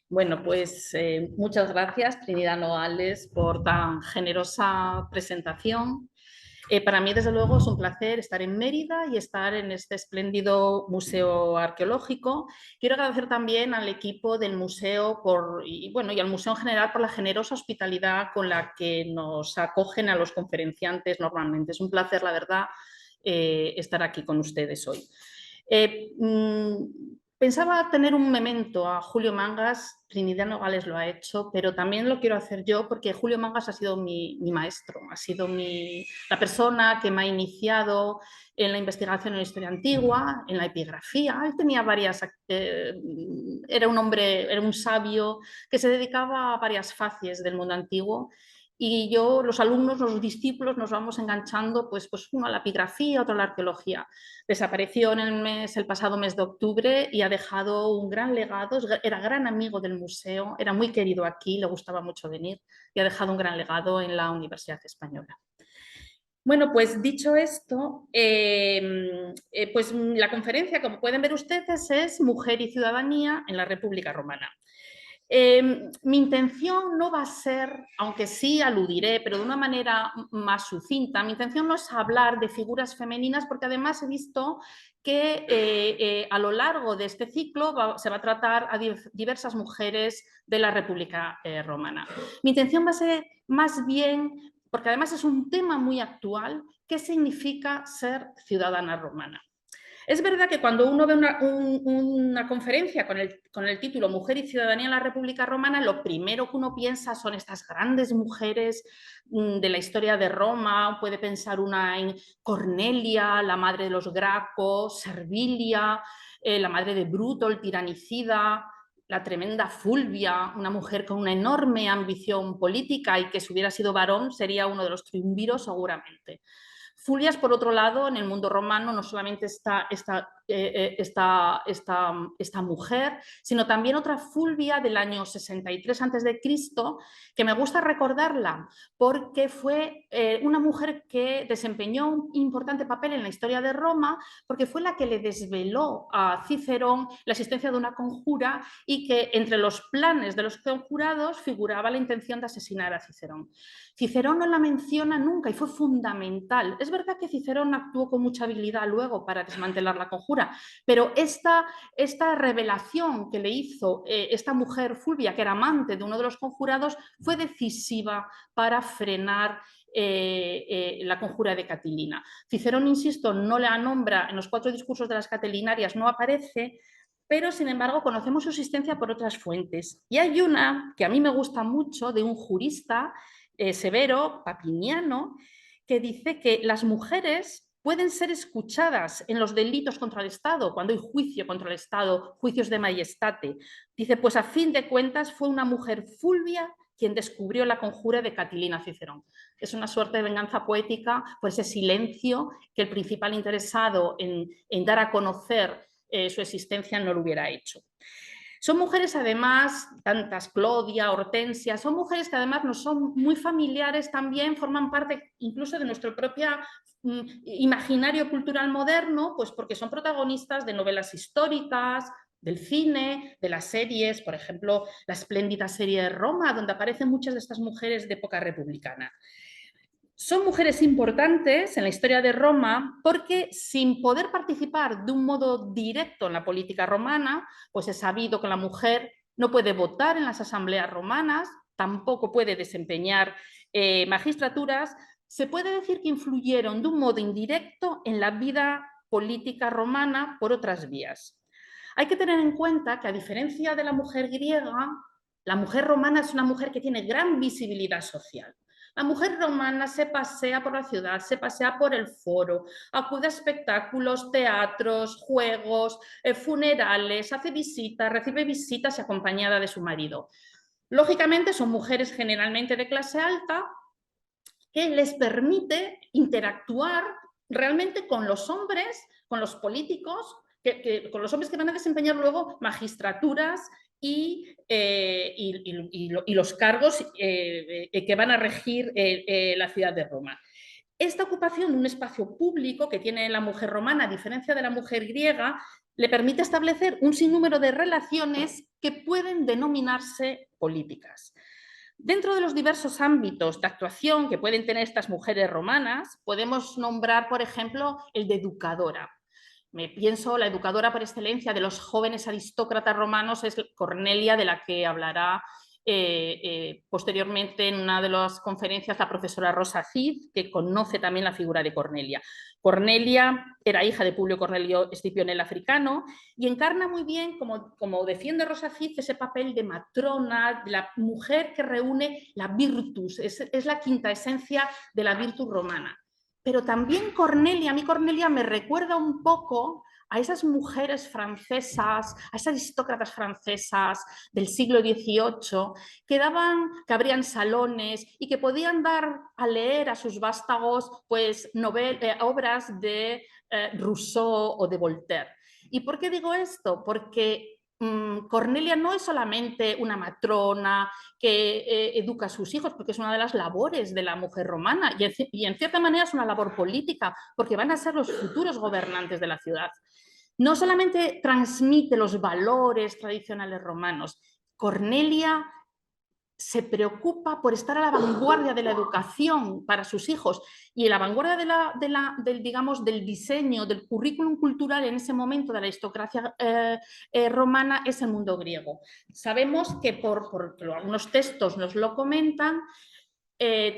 Bueno, pues muchas gracias, Trinidad Nogales, por tan generosa presentación. Para mí, desde luego, es un placer estar en Mérida y estar en este espléndido museo arqueológico. Quiero agradecer también al equipo del museo y al museo en general por la generosa hospitalidad con la que nos acogen a los conferenciantes normalmente. Es un placer, la verdad, estar aquí con ustedes hoy. Pensaba tener un memento a Julio Mangas, Trinidad Nogales lo ha hecho, pero también lo quiero hacer yo porque Julio Mangas ha sido mi maestro, ha sido la persona que me ha iniciado en la investigación en la historia antigua, en la epigrafía. Él tenía era un hombre, era un sabio que se dedicaba a varias facies del mundo antiguo y yo, los alumnos, los discípulos, nos vamos enganchando, pues uno a la epigrafía, otro a la arqueología. Desapareció el pasado mes de octubre y ha dejado un gran legado. Era gran amigo del museo, era muy querido aquí, le gustaba mucho venir y ha dejado un gran legado en la Universidad Española. Bueno, pues dicho esto, pues la conferencia, como pueden ver ustedes, es Mujer y Ciudadanía en la República Romana. Mi intención no va a ser, aunque sí aludiré, pero de una manera más sucinta, mi intención no es hablar de figuras femeninas, porque además he visto que a lo largo de este ciclo se va a tratar a diversas mujeres de la República Romana. Mi intención va a ser más bien, porque además es un tema muy actual, ¿qué significa ser ciudadana romana? Es verdad que cuando uno ve una conferencia con el título Mujer y Ciudadanía en la República Romana, lo primero que uno piensa son estas grandes mujeres de la historia de Roma. Puede pensar una en Cornelia, la madre de los Gracos, Servilia, la madre de Bruto, el tiranicida, la tremenda Fulvia, una mujer con una enorme ambición política y que si hubiera sido varón sería uno de los triunviros seguramente. Fulvias, por otro lado, en el mundo romano no solamente está esta mujer, sino también otra Fulvia del año 63 a.C., que me gusta recordarla porque fue una mujer que desempeñó un importante papel en la historia de Roma, porque fue la que le desveló a Cicerón la existencia de una conjura y que entre los planes de los conjurados figuraba la intención de asesinar a Cicerón. Cicerón no la menciona nunca y fue fundamental. Es verdad que Cicerón actuó con mucha habilidad luego para desmantelar la conjura, pero esta revelación que le hizo esta mujer Fulvia, que era amante de uno de los conjurados, fue decisiva para frenar la conjura de Catilina. Cicerón, insisto, no la nombra en los 4 discursos de las Catilinarias, no aparece, pero sin embargo conocemos su existencia por otras fuentes. Y hay una que a mí me gusta mucho de un jurista, Severo Papiniano, que dice que las mujeres pueden ser escuchadas en los delitos contra el Estado, cuando hay juicio contra el Estado, juicios de majestate. Dice, pues a fin de cuentas fue una mujer Fulvia quien descubrió la conjura de Catilina Cicerón. Es una suerte de venganza poética por ese silencio que el principal interesado en dar a conocer su existencia no lo hubiera hecho. Son mujeres además, tantas Clodia, Hortensia, son mujeres que además nos son muy familiares también, forman parte incluso de nuestro propio imaginario cultural moderno, pues porque son protagonistas de novelas históricas, del cine, de las series, por ejemplo, la espléndida serie de Roma, donde aparecen muchas de estas mujeres de época republicana. Son mujeres importantes en la historia de Roma porque sin poder participar de un modo directo en la política romana, pues es sabido que la mujer no puede votar en las asambleas romanas, tampoco puede desempeñar magistraturas. Se puede decir que influyeron de un modo indirecto en la vida política romana por otras vías. Hay que tener en cuenta que, a diferencia de la mujer griega, la mujer romana es una mujer que tiene gran visibilidad social. La mujer romana se pasea por la ciudad, se pasea por el foro, acude a espectáculos, teatros, juegos, funerales, hace visitas, recibe visitas y acompañada de su marido. Lógicamente son mujeres generalmente de clase alta que les permite interactuar realmente con los hombres, con los políticos, con los hombres que van a desempeñar luego magistraturas y los cargos que van a regir la ciudad de Roma. esta ocupación de un espacio público que tiene la mujer romana, a diferencia de la mujer griega, le permite establecer un sinnúmero de relaciones que pueden denominarse políticas. Dentro de los diversos ámbitos de actuación que pueden tener estas mujeres romanas, podemos nombrar, por ejemplo, el de educadora. Me pienso, la educadora por excelencia de los jóvenes aristócratas romanos es Cornelia, de la que hablará posteriormente en una de las conferencias la profesora Rosa Cid, que conoce también la figura de Cornelia. Cornelia era hija de Publio Cornelio Escipión el Africano y encarna muy bien, como defiende Rosa Cid, ese papel de matrona, de la mujer que reúne la virtus, es la quinta esencia de la virtus romana. Pero también Cornelia, a mí Cornelia me recuerda un poco a esas mujeres francesas, a esas aristócratas francesas del siglo XVIII que abrían salones y que podían dar a leer a sus vástagos pues, obras de Rousseau o de Voltaire. ¿Y por qué digo esto? Porque Cornelia no es solamente una matrona que educa a sus hijos, porque es una de las labores de la mujer romana y en cierta manera es una labor política, porque van a ser los futuros gobernantes de la ciudad. No solamente transmite los valores tradicionales romanos, Cornelia se preocupa por estar a la vanguardia de la educación para sus hijos y a la vanguardia digamos, del diseño, del currículum cultural en ese momento de la aristocracia romana es el mundo griego. Sabemos que por algunos textos nos lo comentan,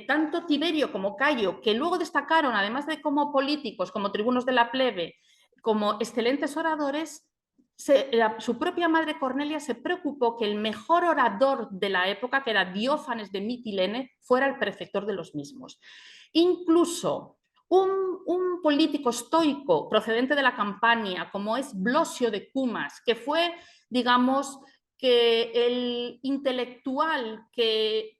tanto Tiberio como Cayo, que luego destacaron, además de como políticos, como tribunos de la plebe, como excelentes oradores, su propia madre Cornelia se preocupó que el mejor orador de la época, que era Diófanes de Mitilene, fuera el preceptor de los mismos. Incluso un político estoico procedente de la Campania, como es Blosio de Cumas, que fue, digamos, que el intelectual que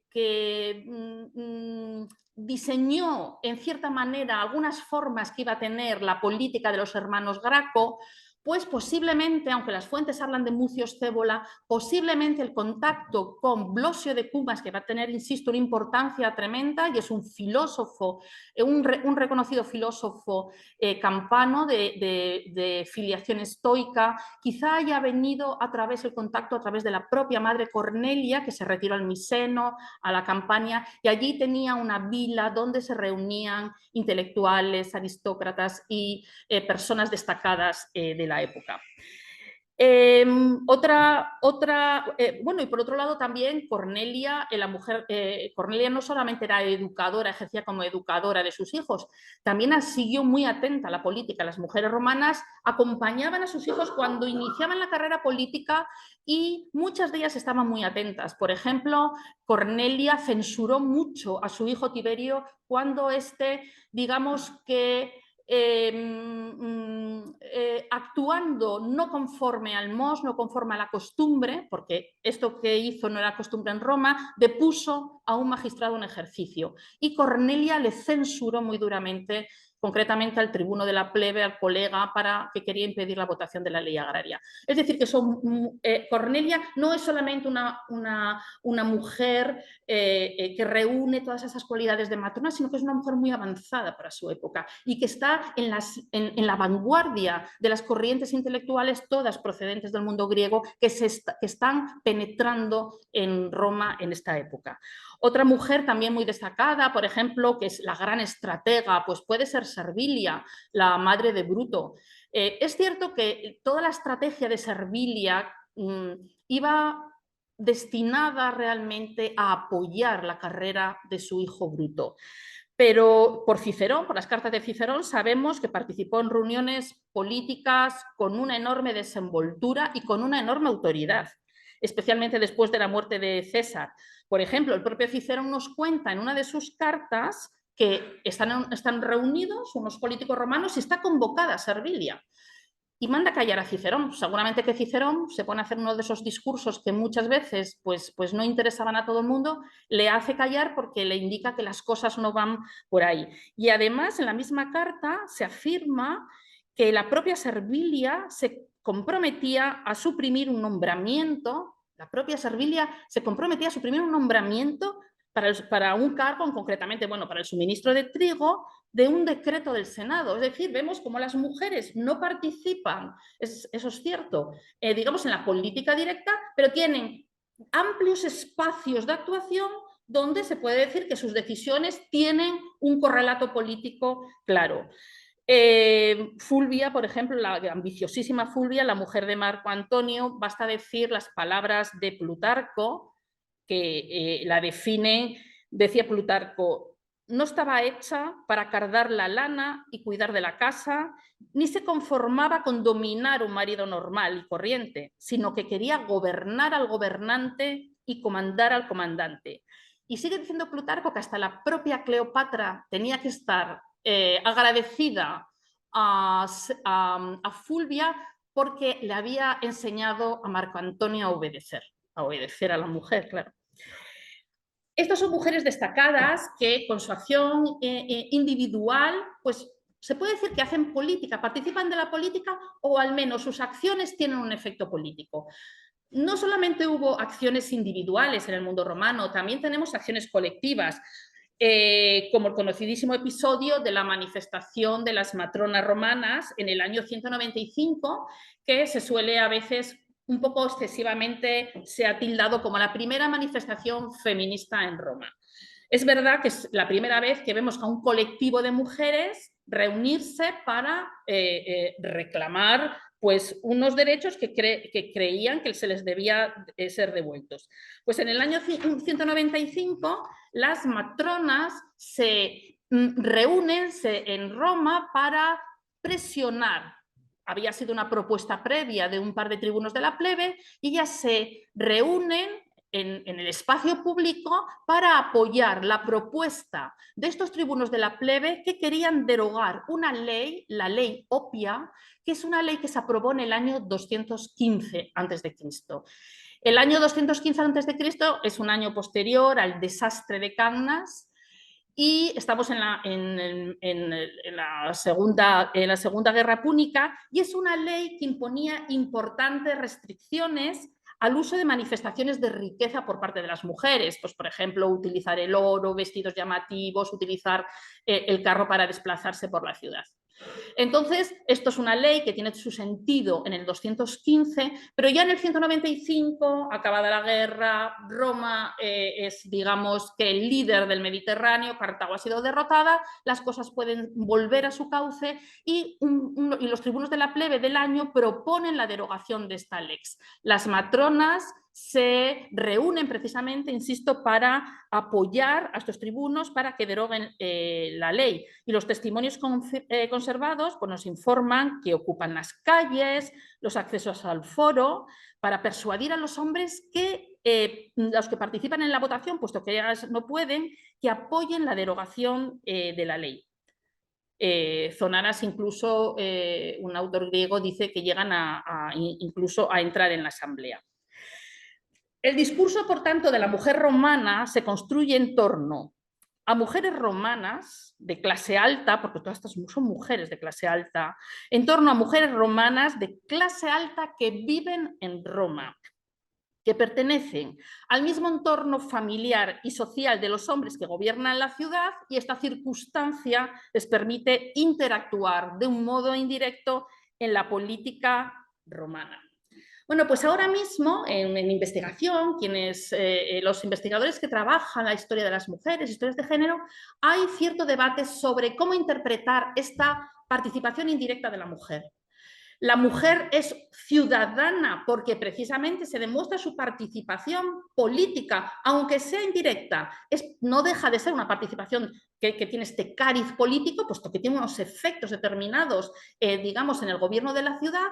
diseñó en cierta manera algunas formas que iba a tener la política de los hermanos Graco, pues posiblemente, aunque las fuentes hablan de Mucio Scévola, posiblemente el contacto con Blosio de Cumas, que va a tener, insisto, una importancia tremenda y es un filósofo, un reconocido filósofo campano de filiación estoica, quizá haya venido a través del contacto, a través de la propia madre Cornelia, que se retiró al Miseno, a la Campania, y allí tenía una vila donde se reunían intelectuales, aristócratas y personas destacadas de la época. Bueno, y por otro lado también Cornelia, Cornelia no solamente era educadora, ejercía como educadora de sus hijos, también siguió muy atenta a la política. Las mujeres romanas acompañaban a sus hijos cuando iniciaban la carrera política y muchas de ellas estaban muy atentas. Por ejemplo, Cornelia censuró mucho a su hijo Tiberio cuando digamos que actuando no conforme al mos, no conforme a la costumbre, porque esto que hizo no era costumbre en Roma, depuso a un magistrado en ejercicio. Y Cornelia le censuró muy duramente, concretamente al tribuno de la plebe, al colega, que quería impedir la votación de la ley agraria. Es decir, que Cornelia no es solamente una mujer que reúne todas esas cualidades de matrona, sino que es una mujer muy avanzada para su época y que está en la vanguardia de las corrientes intelectuales, todas procedentes del mundo griego, que están penetrando en Roma en esta época. Otra mujer también muy destacada, por ejemplo, que es la gran estratega, pues puede ser Servilia, la madre de Bruto. Es cierto que toda la estrategia de Servilia iba destinada realmente a apoyar la carrera de su hijo Bruto. Pero por Cicerón, por las cartas de Cicerón, sabemos que participó en reuniones políticas con una enorme desenvoltura y con una enorme autoridad, especialmente después de la muerte de César. Por ejemplo, el propio Cicerón nos cuenta en una de sus cartas que están reunidos unos políticos romanos y está convocada Servilia. Y manda callar a Cicerón. Seguramente que Cicerón se pone a hacer uno de esos discursos que muchas veces pues no interesaban a todo el mundo, le hace callar porque le indica que las cosas no van por ahí. Y además, en la misma carta se afirma que la propia Servilia se comprometía a suprimir un nombramiento, la propia Servilia se comprometía a suprimir un nombramiento para un cargo, concretamente, bueno, para el suministro de trigo de un decreto del Senado. Es decir, vemos cómo las mujeres no participan, eso es cierto, digamos en la política directa, pero tienen amplios espacios de actuación donde se puede decir que sus decisiones tienen un correlato político claro. Fulvia, por ejemplo, la ambiciosísima Fulvia, la mujer de Marco Antonio, basta decir las palabras de Plutarco, que la definen, decía Plutarco: no estaba hecha para cardar la lana y cuidar de la casa, ni se conformaba con dominar un marido normal y corriente, sino que quería gobernar al gobernante y comandar al comandante. Y sigue diciendo Plutarco que hasta la propia Cleopatra tenía que estar agradecida a Fulvia porque le había enseñado a Marco Antonio a obedecer a la mujer, claro. Estas son mujeres destacadas que con su acción individual, pues se puede decir que hacen política, participan de la política o al menos sus acciones tienen un efecto político. No solamente hubo acciones individuales en el mundo romano, también tenemos acciones colectivas, como el conocidísimo episodio de la manifestación de las matronas romanas en el año 195, que se suele a veces un poco excesivamente se ha tildado como la primera manifestación feminista en Roma. Es verdad que es la primera vez que vemos a un colectivo de mujeres reunirse para reclamar pues, unos derechos que creían que se les debía ser devueltos. Pues en el año 195 las matronas se reúnen en Roma para presionar. Había sido una propuesta previa de un par de tribunos de la plebe y ellas se reúnen en el espacio público para apoyar la propuesta de estos tribunos de la plebe que querían derogar una ley, la ley Opia, que es una ley que se aprobó en el año 215 a.C. El año 215 a.C. es un año posterior al desastre de Cannas y estamos en la Segunda Guerra Púnica y es una ley que imponía importantes restricciones al uso de manifestaciones de riqueza por parte de las mujeres, pues por ejemplo utilizar el oro, vestidos llamativos, utilizar el carro para desplazarse por la ciudad. Entonces, esto es una ley que tiene su sentido en el 215, pero ya en el 195, acabada la guerra, Roma es, digamos, que el líder del Mediterráneo, Cartago ha sido derrotada, las cosas pueden volver a su cauce y los tribunos de la plebe del año proponen la derogación de esta lex. Las matronas se reúnen precisamente, insisto, para apoyar a estos tribunos para que deroguen la ley. Y los testimonios conservados pues nos informan que ocupan las calles, los accesos al foro, para persuadir a los hombres que los que participan en la votación, puesto que ellas no pueden, que apoyen la derogación de la ley. Zonaras, incluso un autor griego, dice que llegan incluso a entrar en la asamblea. El discurso, por tanto, de la mujer romana se construye en torno a mujeres romanas de clase alta, porque todas estas son mujeres de clase alta, en torno a mujeres romanas de clase alta que viven en Roma, que pertenecen al mismo entorno familiar y social de los hombres que gobiernan la ciudad, y esta circunstancia les permite interactuar de un modo indirecto en la política romana. Bueno, pues ahora mismo en investigación, los investigadores que trabajan la historia de las mujeres, historias de género, hay cierto debate sobre cómo interpretar esta participación indirecta de la mujer. La mujer es ciudadana porque precisamente se demuestra su participación política, aunque sea indirecta. No deja de ser una participación que tiene este cariz político, puesto que tiene unos efectos determinados, digamos, en el gobierno de la ciudad.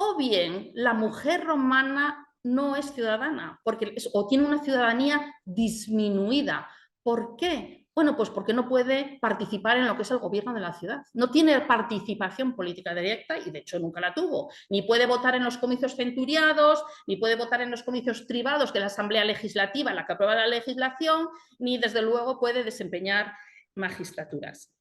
O bien la mujer romana no es ciudadana o tiene una ciudadanía disminuida. ¿Por qué? Bueno, pues porque no puede participar en lo que es el gobierno de la ciudad. No tiene participación política directa y de hecho nunca la tuvo. Ni puede votar en los comicios centuriados, ni puede votar en los comicios tribados, que es la Asamblea Legislativa, la que aprueba la legislación, ni desde luego puede desempeñar magistraturas.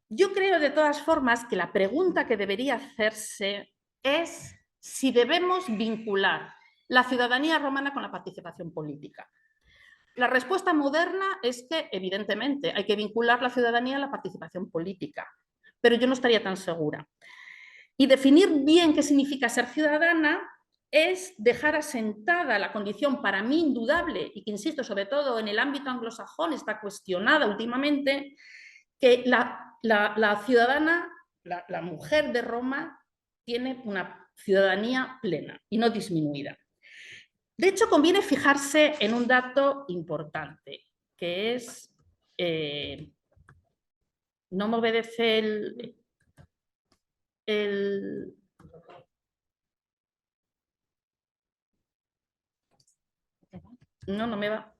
Yo creo de todas formas que la pregunta que debería hacerse es si debemos vincular la ciudadanía romana con la participación política. La respuesta moderna es que, evidentemente, hay que vincular la ciudadanía a la participación política, pero yo no estaría tan segura. Y definir bien qué significa ser ciudadana es dejar asentada la condición para mí indudable, y que, insisto, sobre todo en el ámbito anglosajón está cuestionada últimamente, que la ciudadana, la mujer de Roma, tiene una ciudadanía plena y no disminuida. De hecho, conviene fijarse en un dato importante, que es, no me obedece el no me va.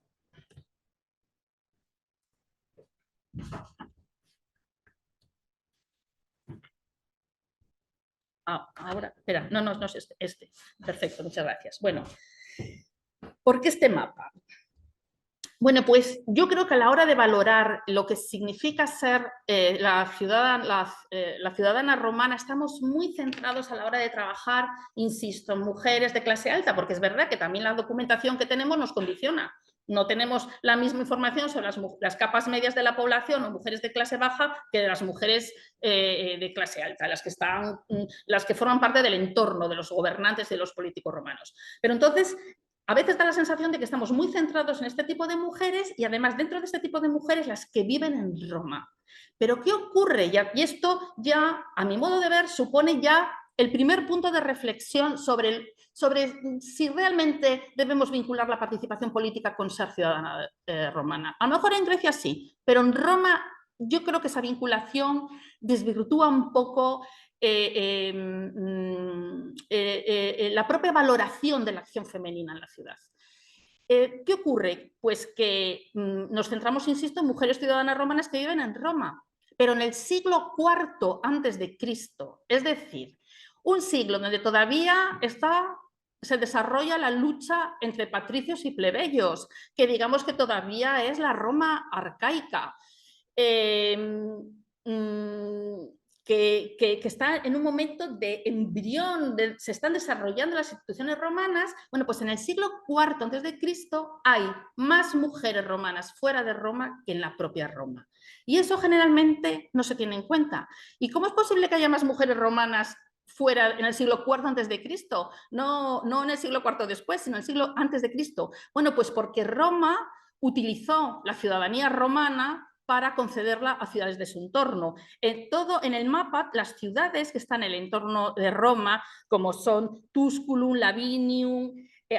Ahora, espera, no es este. Perfecto, muchas gracias. Bueno, ¿por qué este mapa? Bueno, pues yo creo que a la hora de valorar lo que significa ser la ciudadana romana, estamos muy centrados a la hora de trabajar, insisto, en mujeres de clase alta, porque es verdad que también la documentación que tenemos nos condiciona. No tenemos la misma información sobre las capas medias de la población o mujeres de clase baja que de las mujeres de clase alta, las que forman parte del entorno de los gobernantes y de los políticos romanos. Pero entonces, a veces da la sensación de que estamos muy centrados en este tipo de mujeres y además dentro de este tipo de mujeres las que viven en Roma. Pero ¿qué ocurre? Y esto ya, a mi modo de ver, supone ya el primer punto de reflexión sobre si realmente debemos vincular la participación política con ser ciudadana romana. A lo mejor en Grecia sí, pero en Roma yo creo que esa vinculación desvirtúa un poco la propia valoración de la acción femenina en la ciudad. ¿Qué ocurre? Pues que nos centramos, insisto, en mujeres ciudadanas romanas que viven en Roma, pero en el siglo IV antes de Cristo, es decir, un siglo donde todavía se desarrolla la lucha entre patricios y plebeyos, que digamos que todavía es la Roma arcaica. Que está en un momento de embrión, se están desarrollando las instituciones romanas. Bueno, pues en el siglo IV antes de Cristo hay más mujeres romanas fuera de Roma que en la propia Roma. Y eso generalmente no se tiene en cuenta. ¿Y cómo es posible que haya más mujeres romanas fuera en el siglo IV antes de Cristo? No en el siglo IV después, sino en el siglo antes de Cristo. Bueno, pues porque Roma utilizó la ciudadanía romana para concederla a ciudades de su entorno. En el mapa, las ciudades que están en el entorno de Roma, como son Tusculum, Lavinium,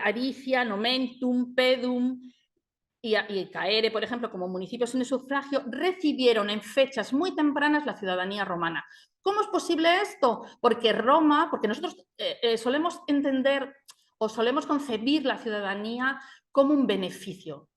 Aricia, Nomentum, Pedum y Caere, por ejemplo, como municipios sin sufragio, recibieron en fechas muy tempranas la ciudadanía romana. ¿Cómo es posible esto? Porque nosotros solemos entender o solemos concebir la ciudadanía como un beneficio.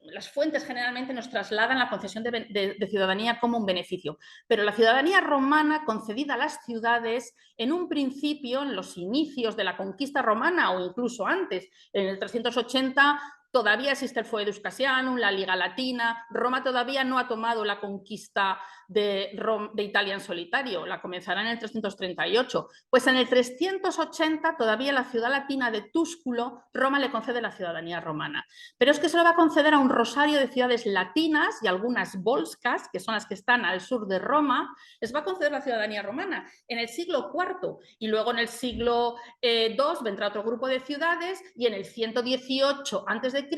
Las fuentes generalmente nos trasladan la concesión de ciudadanía como un beneficio, pero la ciudadanía romana concedida a las ciudades en un principio, en los inicios de la conquista romana o incluso antes, en el 380, todavía existe el Foedus Cassianum, la Liga Latina. Roma todavía no ha tomado la conquista de Italia en solitario, la comenzará en el 338. Pues en el 380 todavía la ciudad latina de Túsculo, Roma le concede la ciudadanía romana. Pero es que se lo va a conceder a un rosario de ciudades latinas y algunas volscas, que son las que están al sur de Roma, les va a conceder la ciudadanía romana en el siglo IV. Y luego en el siglo II vendrá otro grupo de ciudades y en el 118 a.C.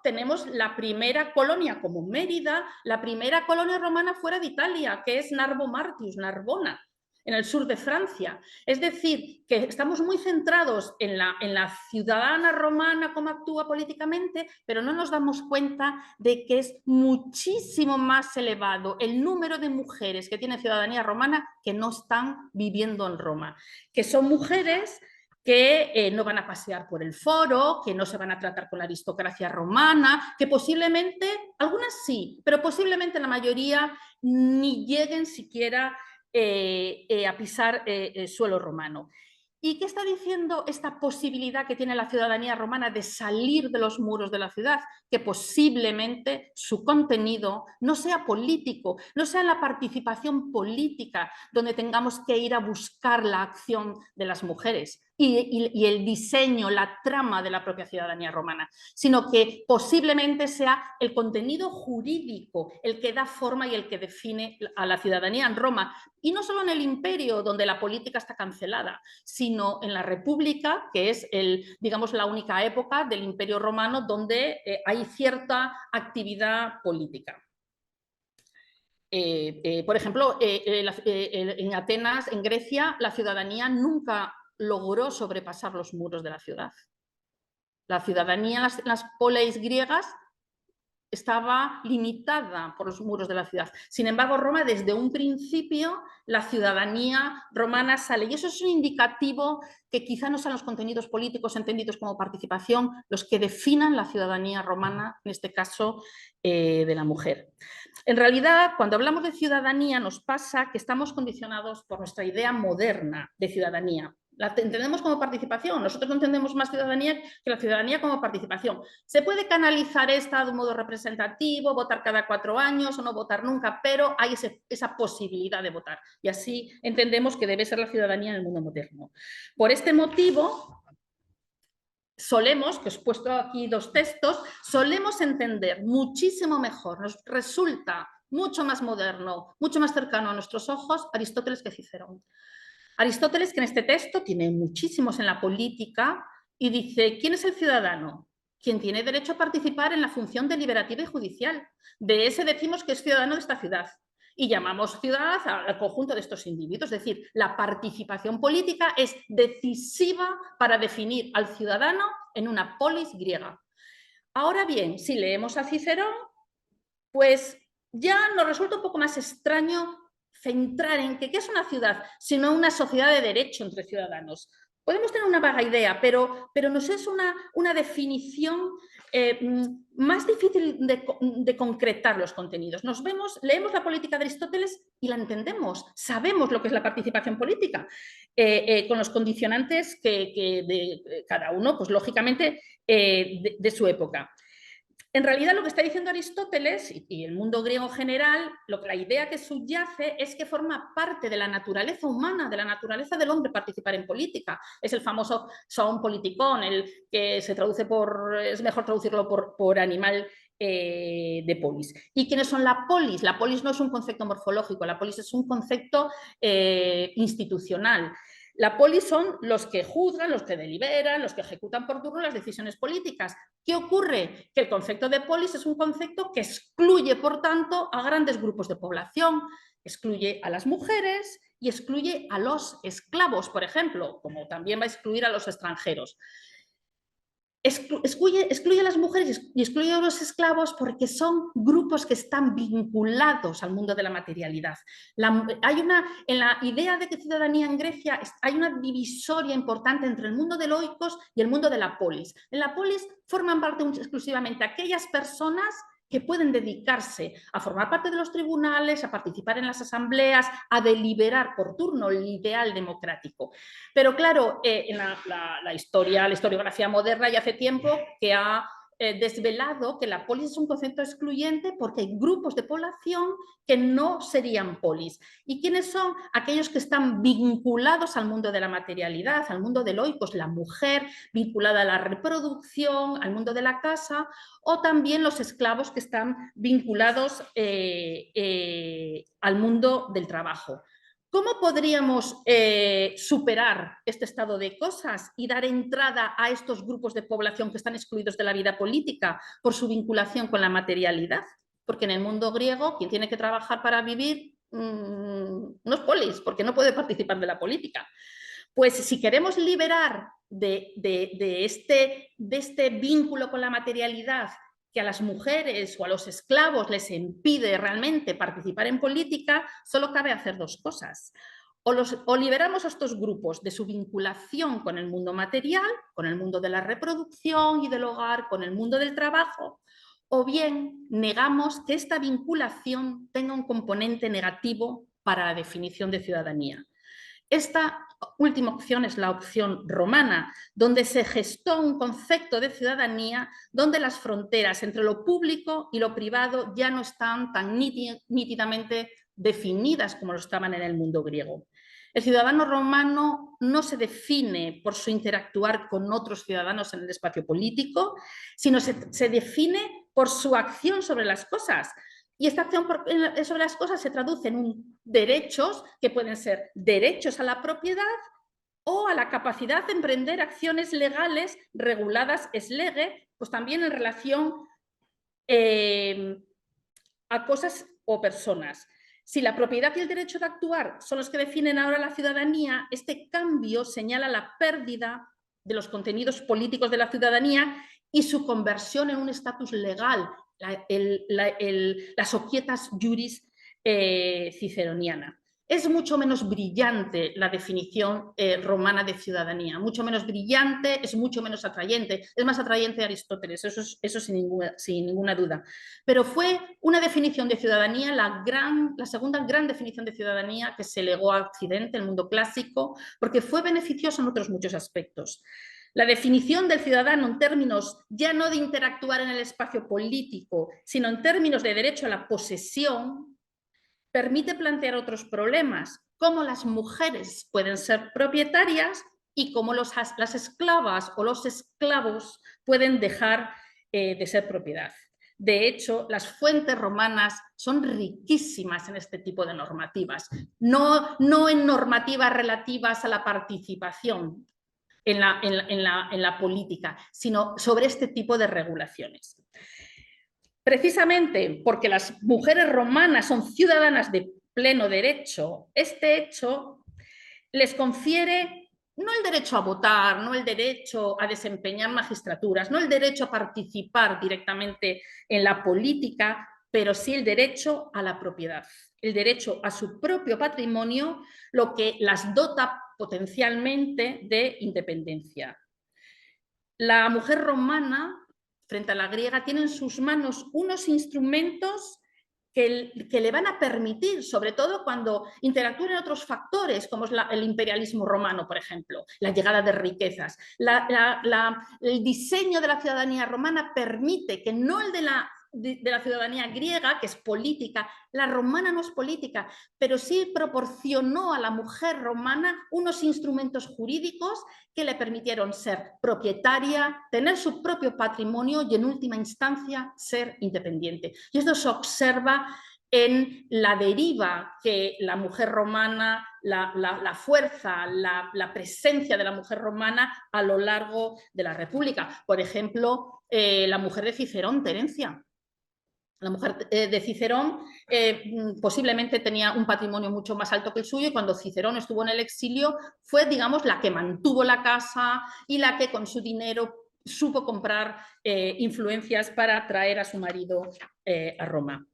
tenemos la primera colonia como Mérida, la primera colonia romana fuera de Italia, que es Narbo Martius, Narbona, en el sur de Francia. Es decir, que estamos muy centrados en la ciudadana romana, cómo actúa políticamente, pero no nos damos cuenta de que es muchísimo más elevado el número de mujeres que tienen ciudadanía romana que no están viviendo en Roma, que son mujeres que no van a pasear por el foro, que no se van a tratar con la aristocracia romana, que posiblemente, algunas sí, pero posiblemente la mayoría ni lleguen siquiera a pisar suelo romano. ¿Y qué está diciendo esta posibilidad que tiene la ciudadanía romana de salir de los muros de la ciudad? Que posiblemente su contenido no sea político, no sea la participación política donde tengamos que ir a buscar la acción de las mujeres. y el diseño, la trama de la propia ciudadanía romana, sino que posiblemente sea el contenido jurídico el que da forma y el que define a la ciudadanía en Roma. Y no solo en el imperio, donde la política está cancelada, sino en la República, que es digamos, la única época del imperio romano donde hay cierta actividad política. Por ejemplo, en Atenas, en Grecia, la ciudadanía nunca logró sobrepasar los muros de la ciudad. La ciudadanía en las poleis griegas estaba limitada por los muros de la ciudad. Sin embargo, Roma, desde un principio, la ciudadanía romana sale. Y eso es un indicativo que quizá no sean los contenidos políticos entendidos como participación los que definan la ciudadanía romana, en este caso, de la mujer. En realidad, cuando hablamos de ciudadanía, nos pasa que estamos condicionados por nuestra idea moderna de ciudadanía. La entendemos como participación. Nosotros no entendemos más ciudadanía que la ciudadanía como participación. Se puede canalizar esta de un modo representativo, votar cada 4 años o no votar nunca, pero hay esa posibilidad de votar. Y así entendemos que debe ser la ciudadanía en el mundo moderno. Por este motivo, solemos, que os he puesto aquí 2 textos, solemos entender muchísimo mejor, nos resulta mucho más moderno, mucho más cercano a nuestros ojos Aristóteles que Cicerón. Aristóteles, que en este texto tiene muchísimos en la política, y dice, ¿quién es el ciudadano? Quien tiene derecho a participar en la función deliberativa y judicial. De ese decimos que es ciudadano de esta ciudad. Y llamamos ciudad al conjunto de estos individuos. Es decir, la participación política es decisiva para definir al ciudadano en una polis griega. Ahora bien, si leemos a Cicerón, pues ya nos resulta un poco más extraño centrar en que ¿qué es una ciudad? Sino una sociedad de derecho entre ciudadanos. Podemos tener una vaga idea, pero nos es una definición más difícil de concretar los contenidos. Leemos la política de Aristóteles y la entendemos, sabemos lo que es la participación política, con los condicionantes de cada uno, pues lógicamente, de su época. En realidad, lo que está diciendo Aristóteles y el mundo griego en general, la idea que subyace es que forma parte de la naturaleza humana, de la naturaleza del hombre participar en política. Es el famoso son politikon, el que se traduce es mejor traducirlo por animal de polis. ¿Y quiénes son la polis? La polis no es un concepto morfológico, la polis es un concepto institucional. La polis son los que juzgan, los que deliberan, los que ejecutan por turno las decisiones políticas. ¿Qué ocurre? Que el concepto de polis es un concepto que excluye, por tanto, a grandes grupos de población, excluye a las mujeres y excluye a los esclavos, por ejemplo, como también va a excluir a los extranjeros. Excluye a las mujeres y excluye a los esclavos porque son grupos que están vinculados al mundo de la materialidad. En la idea de que ciudadanía en Grecia hay una divisoria importante entre el mundo del oikos y el mundo de la polis. En la polis forman parte exclusivamente aquellas personas que pueden dedicarse a formar parte de los tribunales, a participar en las asambleas, a deliberar por turno, el ideal democrático. Pero claro, en la historiografía moderna ya hace tiempo que ha desvelado que la polis es un concepto excluyente porque hay grupos de población que no serían polis. ¿Y quiénes son? Aquellos que están vinculados al mundo de la materialidad, al mundo del oikos, la mujer vinculada a la reproducción, al mundo de la casa, o también los esclavos que están vinculados al mundo del trabajo. ¿Cómo podríamos superar este estado de cosas y dar entrada a estos grupos de población que están excluidos de la vida política por su vinculación con la materialidad? Porque en el mundo griego, quien tiene que trabajar para vivir no es polis, porque no puede participar de la política. Pues si queremos liberar de este vínculo con la materialidad que a las mujeres o a los esclavos les impide realmente participar en política, solo cabe hacer 2 cosas. O liberamos a estos grupos de su vinculación con el mundo material, con el mundo de la reproducción y del hogar, con el mundo del trabajo, o bien negamos que esta vinculación tenga un componente negativo para la definición de ciudadanía. Esta última opción es la opción romana, donde se gestó un concepto de ciudadanía donde las fronteras entre lo público y lo privado ya no están tan nítidamente definidas como lo estaban en el mundo griego. El ciudadano romano no se define por su interactuar con otros ciudadanos en el espacio político, sino se define por su acción sobre las cosas. Y esta acción sobre las cosas se traduce en derechos que pueden ser derechos a la propiedad o a la capacidad de emprender acciones legales reguladas ex lege, pues también en relación a cosas o personas. Si la propiedad y el derecho de actuar son los que definen ahora la ciudadanía, este cambio señala la pérdida de los contenidos políticos de la ciudadanía y su conversión en un estatus legal, la societas juris ciceroniana. Es mucho menos brillante la definición romana de ciudadanía, mucho menos brillante, es mucho menos atrayente, es más atrayente Aristóteles, eso sin ninguna duda. Pero fue una definición de ciudadanía, la segunda gran definición de ciudadanía que se legó a Occidente, el mundo clásico, porque fue beneficiosa en otros muchos aspectos. La definición del ciudadano en términos ya no de interactuar en el espacio político, sino en términos de derecho a la posesión, permite plantear otros problemas, cómo las mujeres pueden ser propietarias y cómo las esclavas o los esclavos pueden dejar de ser propiedad. De hecho, las fuentes romanas son riquísimas en este tipo de normativas, no en normativas relativas a la participación en la política, sino sobre este tipo de regulaciones. Precisamente porque las mujeres romanas son ciudadanas de pleno derecho, este hecho les confiere no el derecho a votar, no el derecho a desempeñar magistraturas, no el derecho a participar directamente en la política, pero sí el derecho a la propiedad, el derecho a su propio patrimonio, lo que las dota potencialmente de independencia. La mujer romana, frente a la griega, tiene en sus manos unos instrumentos que le van a permitir, sobre todo cuando interactúen otros factores, como es el imperialismo romano, por ejemplo, la llegada de riquezas. El diseño de la ciudadanía romana permite que no el de la ciudadanía griega, que es política, la romana no es política, pero sí proporcionó a la mujer romana unos instrumentos jurídicos que le permitieron ser propietaria, tener su propio patrimonio y en última instancia ser independiente. Y esto se observa en la deriva que la mujer romana, la fuerza, la presencia de la mujer romana a lo largo de la República. Por ejemplo, la mujer de Cicerón, Terencia. La mujer de Cicerón posiblemente tenía un patrimonio mucho más alto que el suyo y cuando Cicerón estuvo en el exilio fue, digamos, la que mantuvo la casa y la que con su dinero supo comprar influencias para traer a su marido a Roma.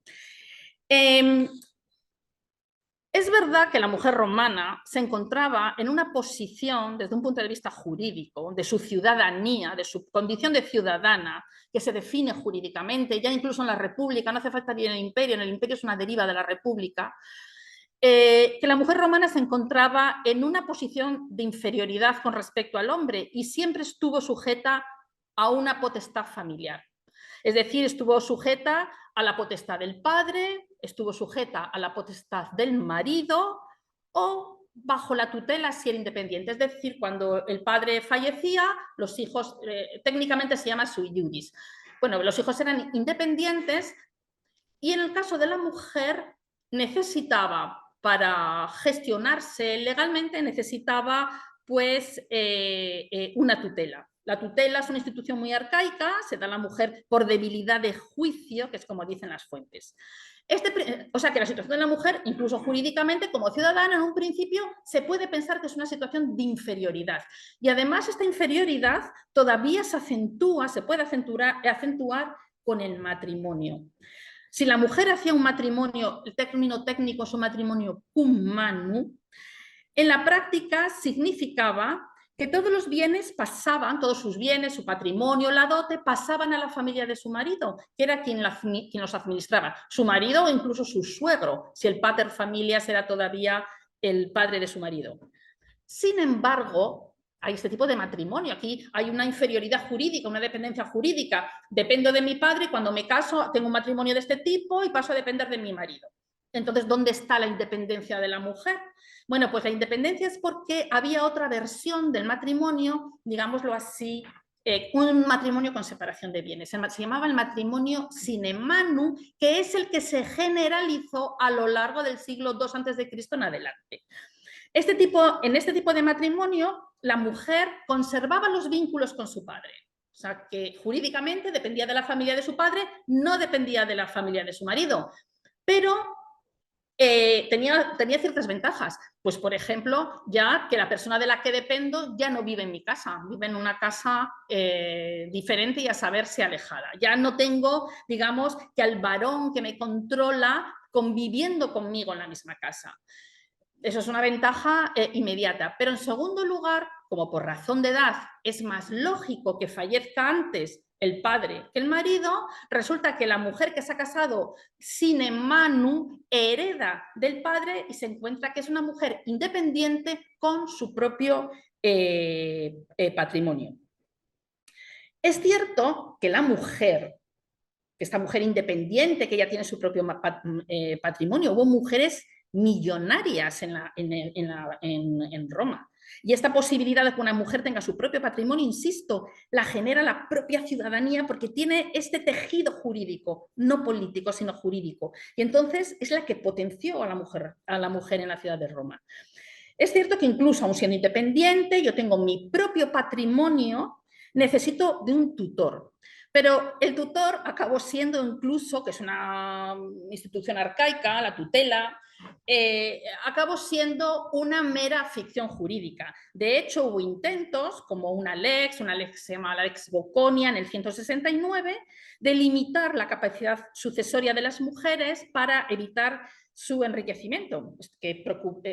Es verdad que la mujer romana se encontraba en una posición, desde un punto de vista jurídico, de su ciudadanía, de su condición de ciudadana, que se define jurídicamente, ya incluso en la República, no hace falta ni en el Imperio es una deriva de la República, que la mujer romana se encontraba en una posición de inferioridad con respecto al hombre y siempre estuvo sujeta a una potestad familiar. Es decir, estuvo sujeta a la potestad del padre, estuvo sujeta a la potestad del marido o bajo la tutela si era independiente. Es decir, cuando el padre fallecía, los hijos, técnicamente se llama sui juris. Bueno, los hijos eran independientes y en el caso de la mujer necesitaba, para gestionarse legalmente, necesitaba pues una tutela. La tutela es una institución muy arcaica, se da a la mujer por debilidad de juicio, que es como dicen las fuentes. O sea que la situación de la mujer, incluso jurídicamente, como ciudadana, en un principio se puede pensar que es una situación de inferioridad. Y además esta inferioridad todavía se puede acentuar con el matrimonio. Si la mujer hacía un matrimonio, el término técnico es un matrimonio cum manu, en la práctica significaba que todos los bienes pasaban, todos sus bienes, su patrimonio, la dote, pasaban a la familia de su marido, que era quien los administraba, su marido o incluso su suegro, si el pater familias era todavía el padre de su marido. Sin embargo, hay este tipo de matrimonio, aquí hay una inferioridad jurídica, una dependencia jurídica, dependo de mi padre y cuando me caso tengo un matrimonio de este tipo y paso a depender de mi marido. Entonces, ¿dónde está la independencia de la mujer? Bueno, pues la independencia es porque había otra versión del matrimonio, digámoslo así, un matrimonio con separación de bienes. Se llamaba el matrimonio sine manu, que es el que se generalizó a lo largo del siglo II a.C. en adelante. En este tipo de matrimonio, la mujer conservaba los vínculos con su padre. O sea, que jurídicamente dependía de la familia de su padre, no dependía de la familia de su marido. Pero tenía ciertas ventajas. Pues, por ejemplo, ya que la persona de la que dependo ya no vive en mi casa, vive en una casa diferente y a saberse alejada. Ya no tengo, digamos, que al varón que me controla conviviendo conmigo en la misma casa. Eso es una ventaja inmediata. Pero en segundo lugar, como por razón de edad es más lógico que fallezca antes el padre que el marido, resulta que la mujer que se ha casado sine manu hereda del padre y se encuentra que es una mujer independiente con su propio patrimonio. Es cierto que la mujer, que esta mujer independiente, que ya tiene su propio patrimonio, hubo mujeres millonarias en Roma. Y esta posibilidad de que una mujer tenga su propio patrimonio, insisto, la genera la propia ciudadanía porque tiene este tejido jurídico, no político, sino jurídico. Y entonces es la que potenció a la mujer en la ciudad de Roma. Es cierto que incluso aun siendo independiente, yo tengo mi propio patrimonio, necesito de un tutor. Pero el tutor acabó siendo incluso, que es una institución arcaica, la tutela, acabó siendo una mera ficción jurídica. De hecho, hubo intentos, como una lex que se llama la Lex Boconia en el 169, de limitar la capacidad sucesoria de las mujeres para evitar su enriquecimiento, que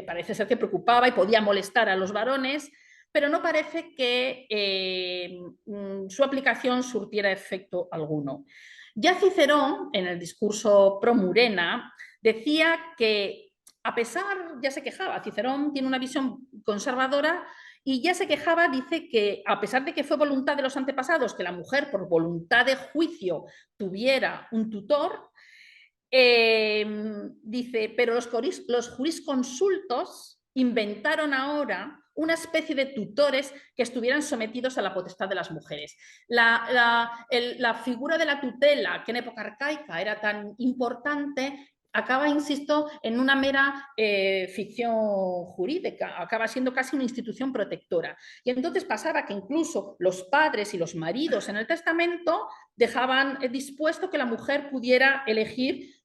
parece ser que preocupaba y podía molestar a los varones, pero no parece que su aplicación surtiera efecto alguno. Ya Cicerón, en el discurso pro Murena, decía que a pesar, ya se quejaba, Cicerón tiene una visión conservadora y ya se quejaba, dice que a pesar de que fue voluntad de los antepasados que la mujer por voluntad de juicio tuviera un tutor, dice, pero los jurisconsultos inventaron ahora una especie de tutores que estuvieran sometidos a la potestad de las mujeres. La figura de la tutela, que en época arcaica era tan importante, acaba, insisto, en una mera ficción jurídica, acaba siendo casi una institución protectora. Y entonces pasaba que incluso los padres y los maridos en el testamento dejaban dispuesto que la mujer pudiera elegir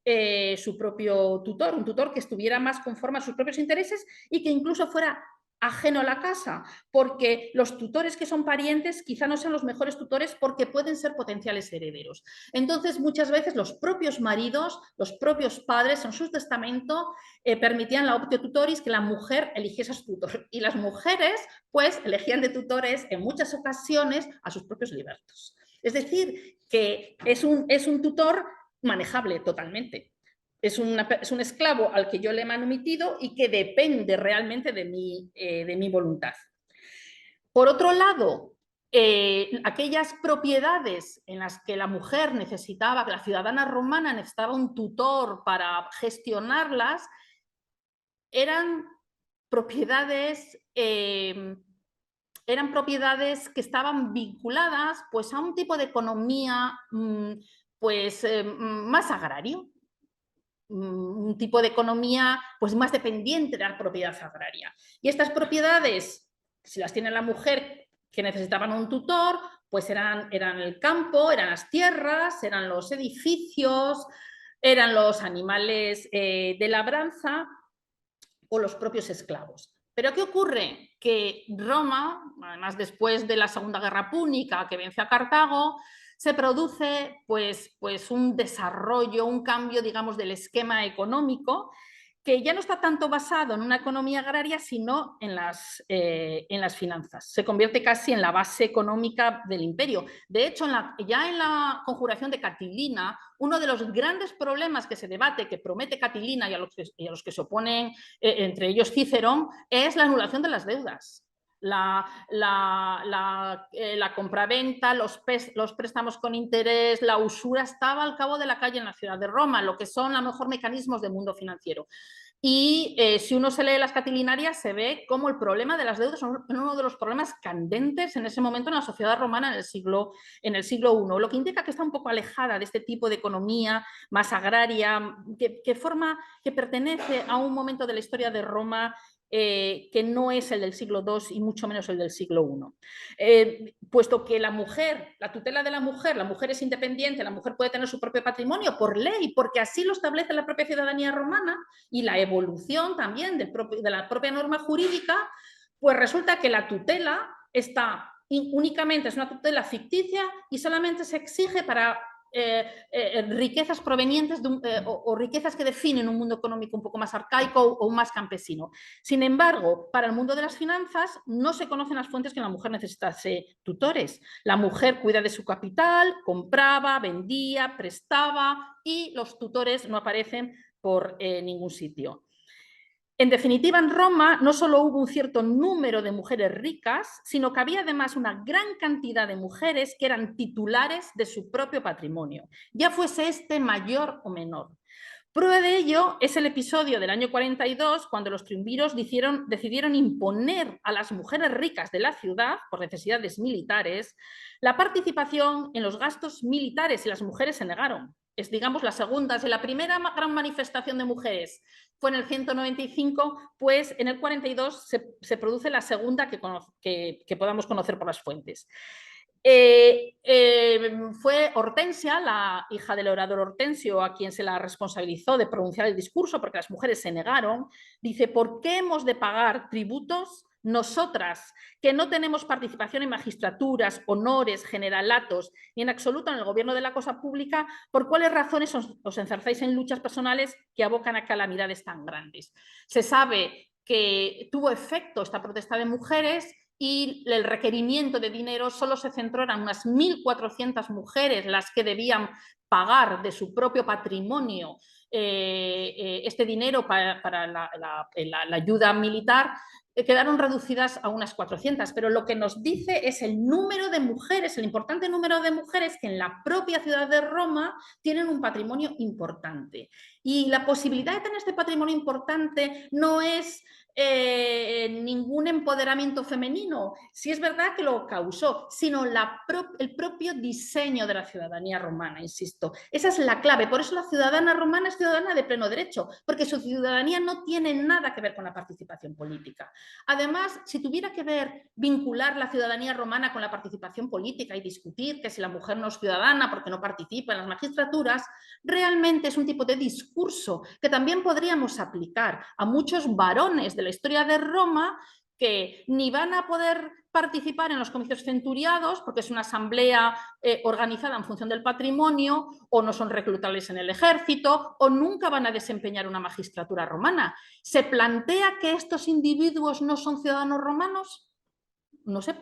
su propio tutor, un tutor que estuviera más conforme a sus propios intereses y que incluso fuera ajeno a la casa, porque los tutores que son parientes quizá no sean los mejores tutores porque pueden ser potenciales herederos. Entonces, muchas veces los propios maridos, los propios padres en su testamento permitían la optio tutoris, que la mujer eligiese a su tutor. Y las mujeres, pues, elegían de tutores en muchas ocasiones a sus propios libertos. Es decir, que es un tutor manejable totalmente. Es un esclavo al que yo le he manumitido y que depende realmente de mi voluntad. Por otro lado, aquellas propiedades en las que la mujer necesitaba, que la ciudadana romana necesitaba un tutor para gestionarlas, eran propiedades que estaban vinculadas, pues, a un tipo de economía pues, más agrario, un tipo de economía pues, más dependiente de la propiedad agraria. Y estas propiedades, si las tiene la mujer que necesitaban un tutor, pues eran el campo, eran las tierras, eran los edificios, eran los animales de labranza o los propios esclavos. Pero ¿qué ocurre? Que Roma, además después de la Segunda Guerra Púnica, que vence a Cartago, se produce pues un desarrollo, un cambio, digamos, del esquema económico que ya no está tanto basado en una economía agraria, sino en las finanzas. Se convierte casi en la base económica del imperio. De hecho, ya en la conjuración de Catilina, uno de los grandes problemas que se debate, que promete Catilina y a los que se oponen, entre ellos Cicerón, es la anulación de las deudas. la compraventa, los préstamos con interés, la usura estaba al cabo de la calle en la ciudad de Roma, lo que son a lo mejor mecanismos del mundo financiero. Y si uno se lee las Catilinarias, se ve cómo el problema de las deudas es uno de los problemas candentes en ese momento en la sociedad romana en el siglo I, lo que indica que está un poco alejada de este tipo de economía más agraria, que pertenece a un momento de la historia de Roma que no es el del siglo II y mucho menos el del siglo I. Puesto que la mujer, la tutela de la mujer es independiente, la mujer puede tener su propio patrimonio por ley, porque así lo establece la propia ciudadanía romana y la evolución también de la propia norma jurídica, pues resulta que la tutela está únicamente, es una tutela ficticia y solamente se exige para riquezas provenientes o riquezas que definen un mundo económico un poco más arcaico o más campesino. Sin embargo, para el mundo de las finanzas no se conocen las fuentes que la mujer necesitase tutores. La mujer cuida de su capital, compraba, vendía, prestaba y los tutores no aparecen por ningún sitio. En definitiva, en Roma no solo hubo un cierto número de mujeres ricas, sino que había además una gran cantidad de mujeres que eran titulares de su propio patrimonio, ya fuese este mayor o menor. Prueba de ello es el episodio del año 42, cuando los triunviros decidieron imponer a las mujeres ricas de la ciudad, por necesidades militares, la participación en los gastos militares y las mujeres se negaron. Es, digamos, la segunda, la primera gran manifestación de mujeres fue en el 195, pues en el 42 se produce la segunda que podamos conocer por las fuentes. Fue Hortensia, la hija del orador Hortensio, a quien se la responsabilizó de pronunciar el discurso porque las mujeres se negaron. Dice: ¿por qué hemos de pagar tributos nosotras, que no tenemos participación en magistraturas, honores, generalatos, ni en absoluto en el gobierno de la cosa pública? ¿Por cuáles razones os enzarzáis en luchas personales que abocan a calamidades tan grandes? Se sabe que tuvo efecto esta protesta de mujeres y el requerimiento de dinero solo se centró en unas 1.400 mujeres las que debían pagar de su propio patrimonio este dinero para la ayuda militar. Quedaron reducidas a unas 400, pero lo que nos dice es el número de mujeres, el importante número de mujeres que en la propia ciudad de Roma tienen un patrimonio importante. Y la posibilidad de tener este patrimonio importante no es ningún empoderamiento femenino, sí es verdad que lo causó, sino el propio diseño de la ciudadanía romana, insisto. Esa es la clave, por eso la ciudadana romana es ciudadana de pleno derecho, porque su ciudadanía no tiene nada que ver con la participación política. Además, si tuviera que vincular la ciudadanía romana con la participación política y discutir que si la mujer no es ciudadana porque no participa en las magistraturas, realmente es un tipo de discurso que también podríamos aplicar a muchos varones de la historia de Roma que ni van a poder participar en los comicios centuriados porque es una asamblea organizada en función del patrimonio, o no son reclutables en el ejército, o nunca van a desempeñar una magistratura romana. ¿Se plantea que estos individuos no son ciudadanos romanos? No se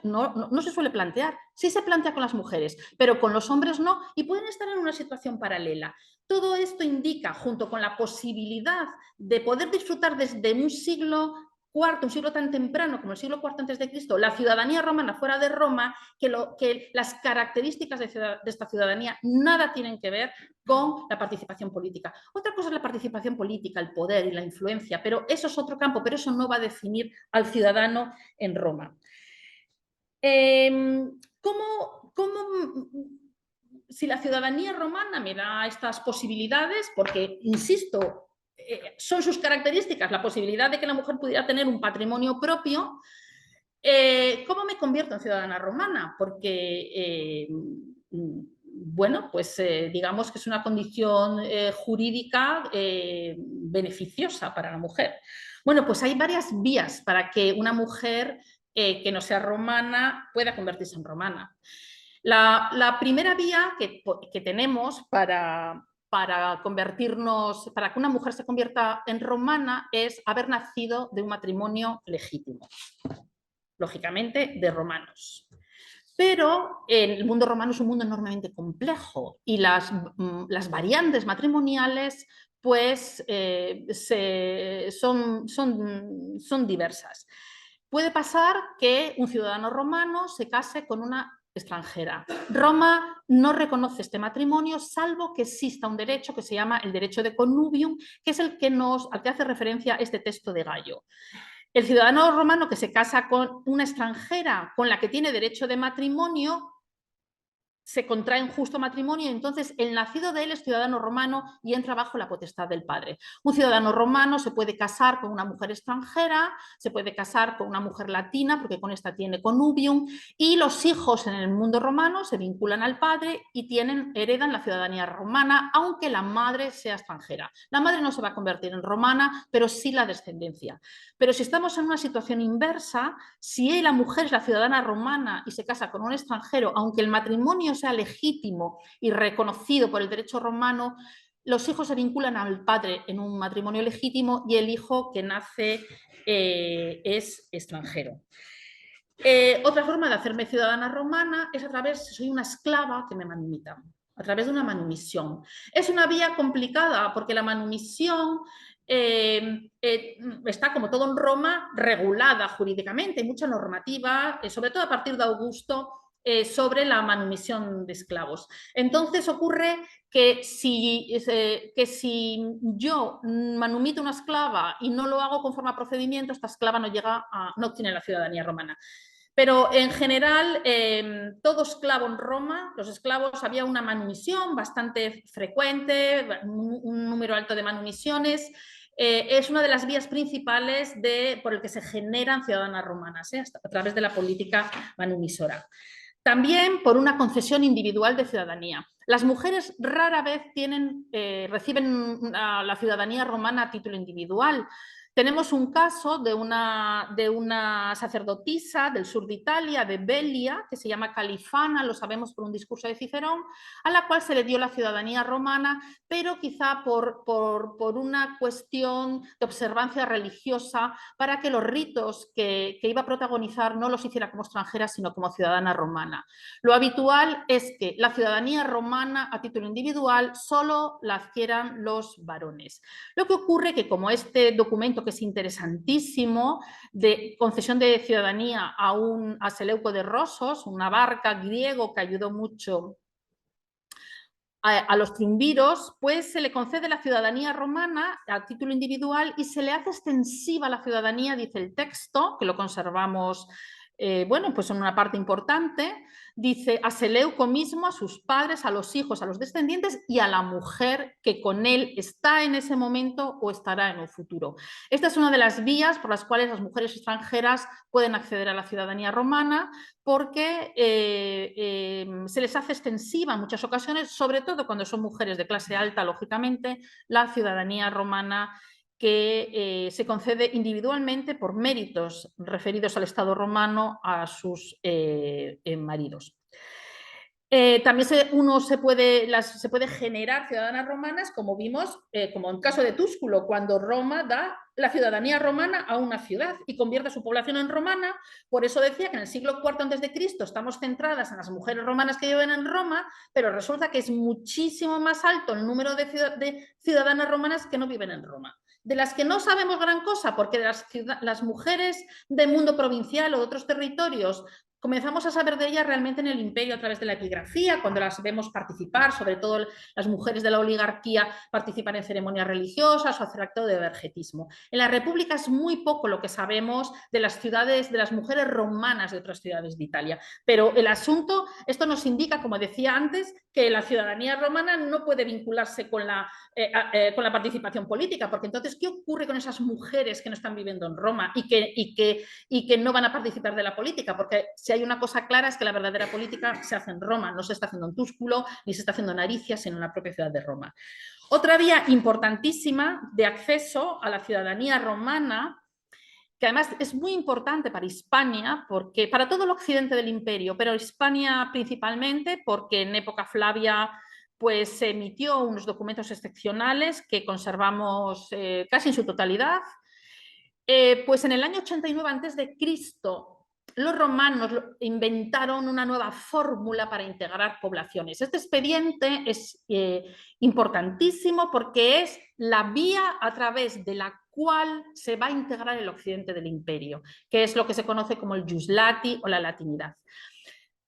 suele plantear. Sí se plantea con las mujeres, pero con los hombres no, y pueden estar en una situación paralela. Todo esto indica, junto con la posibilidad de poder disfrutar desde un siglo IV, un siglo tan temprano como el siglo IV a.C., la ciudadanía romana fuera de Roma, que las características de esta ciudadanía nada tienen que ver con la participación política. Otra cosa es la participación política, el poder y la influencia, pero eso es otro campo, pero eso no va a definir al ciudadano en Roma. Si la ciudadanía romana me da estas posibilidades, porque, insisto, son sus características, la posibilidad de que la mujer pudiera tener un patrimonio propio, ¿cómo me convierto en ciudadana romana? Porque, bueno, pues digamos que es una condición jurídica beneficiosa para la mujer. Bueno, pues hay varias vías para que una mujer que no sea romana pueda convertirse en romana. La primera vía que tenemos para convertirnos, para que una mujer se convierta en romana, es haber nacido de un matrimonio legítimo, lógicamente de romanos. Pero el mundo romano es un mundo enormemente complejo y las variantes matrimoniales pues son diversas. Puede pasar que un ciudadano romano se case con una extranjera. Roma no reconoce este matrimonio, salvo que exista un derecho que se llama el derecho de connubium, que es al que hace referencia este texto de Gallo. El ciudadano romano que se casa con una extranjera con la que tiene derecho de matrimonio se contrae un justo matrimonio y entonces el nacido de él es ciudadano romano y entra bajo la potestad del padre. Un ciudadano romano se puede casar con una mujer extranjera, se puede casar con una mujer latina porque con esta tiene connubium, y los hijos en el mundo romano se vinculan al padre y heredan la ciudadanía romana, aunque la madre sea extranjera. La madre no se va a convertir en romana, pero sí la descendencia. Pero si estamos en una situación inversa, si la mujer es la ciudadana romana y se casa con un extranjero, aunque el matrimonio sea legítimo y reconocido por el derecho romano, los hijos se vinculan al padre en un matrimonio legítimo y el hijo que nace es extranjero. Otra forma de hacerme ciudadana romana es a través, soy una esclava que me manumitan, a través de una manumisión. Es una vía complicada porque la manumisión está, como todo en Roma, regulada jurídicamente, hay mucha normativa, sobre todo a partir de Augusto, sobre la manumisión de esclavos. Entonces ocurre que si yo manumito una esclava y no lo hago conforme a procedimiento, esta esclava no obtiene la ciudadanía romana. Pero en general, todo esclavo en Roma, los esclavos, había una manumisión bastante frecuente, un número alto de manumisiones. Es una de las vías principales por el que se generan ciudadanas romanas, a través de la política manumisora. También por una concesión individual de ciudadanía. Las mujeres rara vez reciben la ciudadanía romana a título individual. Tenemos un caso de una sacerdotisa del sur de Italia, de Velia, que se llama Califana, lo sabemos por un discurso de Cicerón, a la cual se le dio la ciudadanía romana, pero quizá por una cuestión de observancia religiosa, para que los ritos que iba a protagonizar no los hiciera como extranjera, sino como ciudadana romana. Lo habitual es que la ciudadanía romana a título individual solo la adquieran los varones. Lo que ocurre que, como este documento, que es interesantísimo, de concesión de ciudadanía a Seleuco de Rosos, un abarca griego que ayudó mucho a los triunviros, pues se le concede la ciudadanía romana a título individual y se le hace extensiva la ciudadanía, dice el texto, que lo conservamos bueno, pues en una parte importante, dice a Seleuco mismo, a sus padres, a los hijos, a los descendientes y a la mujer que con él está en ese momento o estará en un futuro. Esta es una de las vías por las cuales las mujeres extranjeras pueden acceder a la ciudadanía romana, porque se les hace extensiva en muchas ocasiones, sobre todo cuando son mujeres de clase alta, lógicamente, la ciudadanía romana, que se concede individualmente por méritos referidos al Estado romano a sus maridos. También uno se puede generar ciudadanas romanas, como vimos, como en el caso de Túsculo, cuando Roma da la ciudadanía romana a una ciudad y convierte su población en romana. Por eso decía que en el siglo IV a.C. estamos centradas en las mujeres romanas que viven en Roma, pero resulta que es muchísimo más alto el número de ciudadanas romanas que no viven en Roma, de las que no sabemos gran cosa, porque las mujeres del mundo provincial o de otros territorios comenzamos a saber de ellas realmente en el imperio a través de la epigrafía, cuando las vemos participar, sobre todo las mujeres de la oligarquía participan en ceremonias religiosas o hacer acto de vergetismo. En la República es muy poco lo que sabemos de las ciudades, de las mujeres romanas de otras ciudades de Italia, pero el asunto, esto nos indica, como decía antes, que la ciudadanía romana no puede vincularse con la participación política, porque entonces, ¿qué ocurre con esas mujeres que no están viviendo en Roma y que no van a participar de la política? Porque si hay una cosa clara es que la verdadera política se hace en Roma, no se está haciendo en Túsculo ni se está haciendo en Aricia, sino en la propia ciudad de Roma. Otra vía importantísima de acceso a la ciudadanía romana, que además es muy importante para Hispania, porque para todo el occidente del imperio, pero Hispania principalmente, porque en época Flavia pues se emitió unos documentos excepcionales que conservamos casi en su totalidad. Pues en el año 89 a.C., los romanos inventaron una nueva fórmula para integrar poblaciones. Este expediente es importantísimo porque es la vía a través de la cual se va a integrar el occidente del imperio, que es lo que se conoce como el Jus Lati o la latinidad.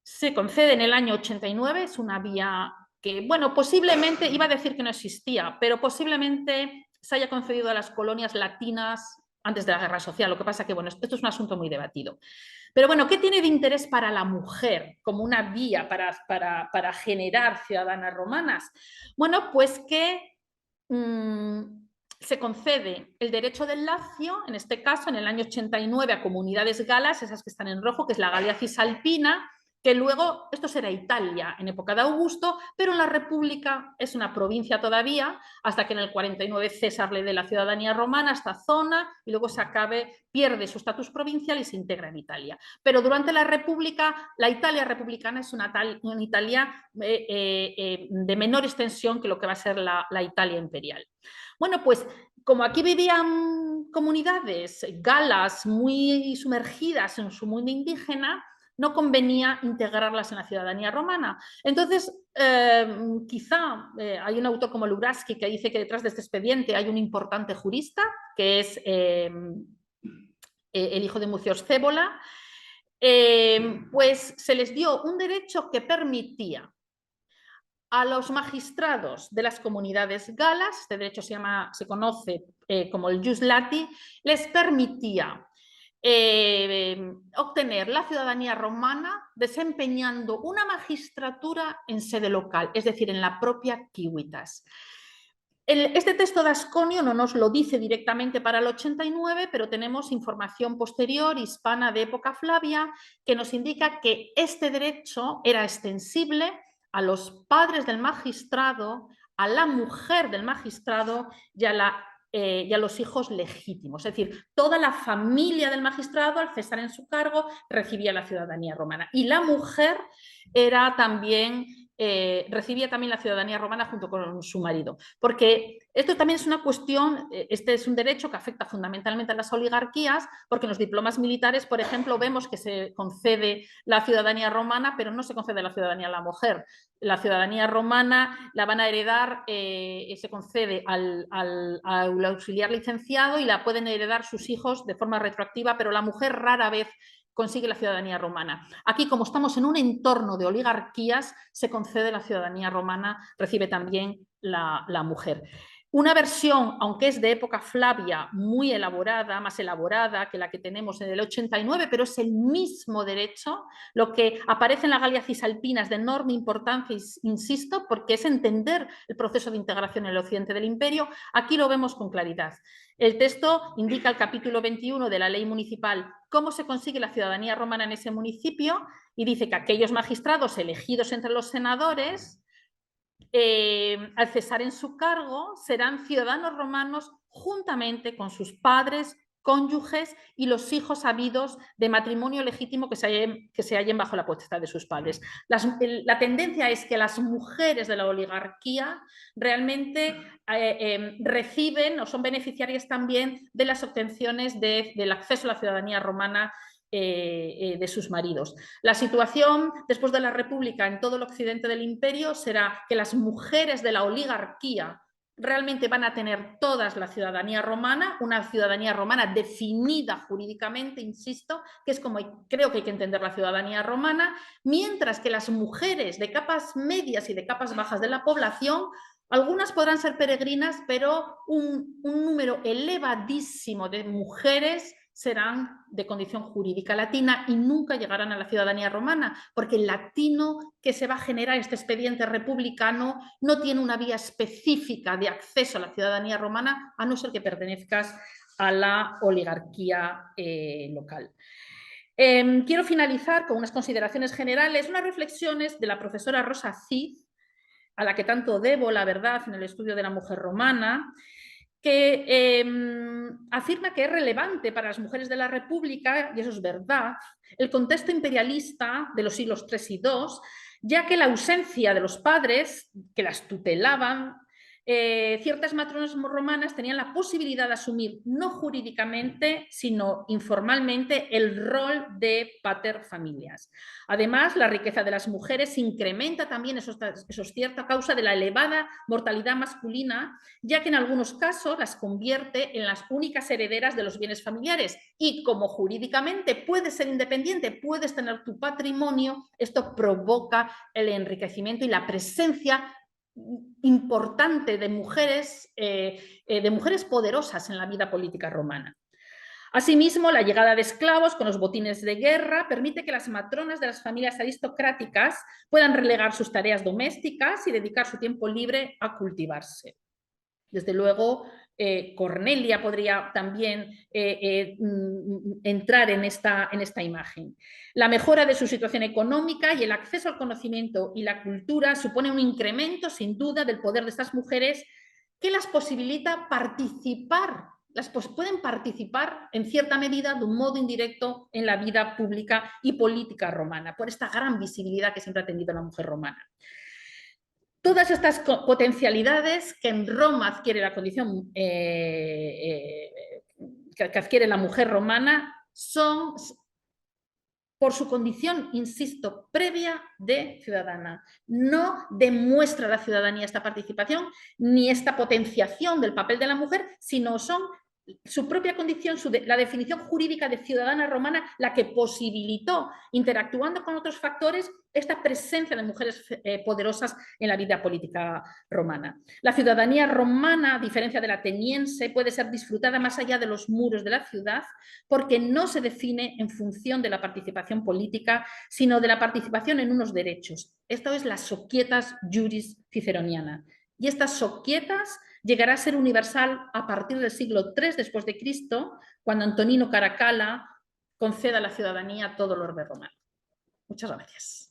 Se concede en el año 89, es una vía que, bueno, posiblemente, iba a decir que no existía, pero posiblemente se haya concedido a las colonias latinas antes de la Guerra Social. Lo que pasa que, bueno, esto es un asunto muy debatido. Pero bueno, ¿qué tiene de interés para la mujer como una vía para generar ciudadanas romanas? Bueno, pues que se concede el derecho del Lacio, en este caso en el año 89, a comunidades galas, esas que están en rojo, que es la Galia Cisalpina, que luego, esto será Italia en época de Augusto, pero en la República es una provincia todavía, hasta que en el 49 César le dé la ciudadanía romana a esta zona y luego se acabe, pierde su estatus provincial y se integra en Italia. Pero durante la República, la Italia republicana es una Italia de menor extensión que lo que va a ser la Italia imperial. Bueno, pues como aquí vivían comunidades galas muy sumergidas en su mundo indígena, no convenía integrarlas en la ciudadanía romana. Entonces, quizá hay un autor como Lubraski que dice que detrás de este expediente hay un importante jurista, que es el hijo de Mucio Scévola, pues se les dio un derecho que permitía a los magistrados de las comunidades galas, este derecho se conoce como el Jus Lati, les permitía obtener la ciudadanía romana desempeñando una magistratura en sede local, es decir, en la propia Civitas. Este texto de Asconio no nos lo dice directamente para el 89, pero tenemos información posterior, hispana de época Flavia, que nos indica que este derecho era extensible a los padres del magistrado, a la mujer del magistrado y a los hijos legítimos. Es decir, toda la familia del magistrado, al cesar en su cargo, recibía la ciudadanía romana. Y la mujer era también recibía también la ciudadanía romana junto con su marido. Porque esto también es una cuestión, este es un derecho que afecta fundamentalmente a las oligarquías, porque en los diplomas militares, por ejemplo, vemos que se concede la ciudadanía romana, pero no se concede la ciudadanía a la mujer. La ciudadanía romana la van a heredar, se concede al auxiliar licenciado y la pueden heredar sus hijos de forma retroactiva, pero la mujer rara vez consigue la ciudadanía romana. Aquí, como estamos en un entorno de oligarquías, se concede la ciudadanía romana, recibe también la mujer. Una versión, aunque es de época Flavia, muy elaborada, más elaborada que la que tenemos en el 89, pero es el mismo derecho. Lo que aparece en la Galia Cisalpina es de enorme importancia, insisto, porque es entender el proceso de integración en el occidente del imperio. Aquí lo vemos con claridad. El texto indica el capítulo 21 de la ley municipal cómo se consigue la ciudadanía romana en ese municipio y dice que aquellos magistrados elegidos entre los senadores al cesar en su cargo, serán ciudadanos romanos juntamente con sus padres, cónyuges y los hijos habidos de matrimonio legítimo que se hallen bajo la potestad de sus padres. La tendencia es que las mujeres de la oligarquía realmente reciben o son beneficiarias también de las obtenciones del acceso a la ciudadanía romana de sus maridos. La situación después de la República en todo el occidente del imperio será que las mujeres de la oligarquía realmente van a tener todas la ciudadanía romana, una ciudadanía romana definida jurídicamente, insisto, que es como creo que hay que entender la ciudadanía romana, mientras que las mujeres de capas medias y de capas bajas de la población, algunas podrán ser peregrinas, pero un número elevadísimo de mujeres serán de condición jurídica latina y nunca llegarán a la ciudadanía romana, porque el latino que se va a generar este expediente republicano no tiene una vía específica de acceso a la ciudadanía romana, a no ser que pertenezcas a la oligarquía local. Quiero finalizar con unas consideraciones generales, unas reflexiones de la profesora Rosa Cid, a la que tanto debo, la verdad, en el estudio de la mujer romana, que afirma que es relevante para las mujeres de la República, y eso es verdad, el contexto imperialista de los siglos III y II, ya que la ausencia de los padres que las tutelaban ciertas matronas romanas tenían la posibilidad de asumir, no jurídicamente, sino informalmente, el rol de pater familias. Además, la riqueza de las mujeres incrementa también, eso es cierto, a causa de la elevada mortalidad masculina, ya que en algunos casos las convierte en las únicas herederas de los bienes familiares. Y como jurídicamente puedes ser independiente, puedes tener tu patrimonio, esto provoca el enriquecimiento y la presencia importante de mujeres poderosas en la vida política romana. Asimismo, la llegada de esclavos con los botines de guerra permite que las matronas de las familias aristocráticas puedan relegar sus tareas domésticas y dedicar su tiempo libre a cultivarse. Desde luego, Cornelia podría también entrar en esta imagen. La mejora de su situación económica y el acceso al conocimiento y la cultura supone un incremento, sin duda, del poder de estas mujeres que las posibilita participar, pueden participar en cierta medida de un modo indirecto en la vida pública y política romana, por esta gran visibilidad que siempre ha tenido la mujer romana. Todas estas potencialidades que en Roma adquiere la condición que adquiere la mujer romana son por su condición, insisto, previa de ciudadana. No demuestra la ciudadanía esta participación ni esta potenciación del papel de la mujer, sino son su propia condición, la definición jurídica de ciudadana romana, la que posibilitó, interactuando con otros factores, esta presencia de mujeres poderosas en la vida política romana. La ciudadanía romana, a diferencia de la ateniense, puede ser disfrutada más allá de los muros de la ciudad porque no se define en función de la participación política, sino de la participación en unos derechos. Esto es la societas juris ciceroniana. Y estas societas llegará a ser universal a partir del siglo III después de Cristo, cuando Antonino Caracalla conceda la ciudadanía a todo el orbe romano. Muchas gracias.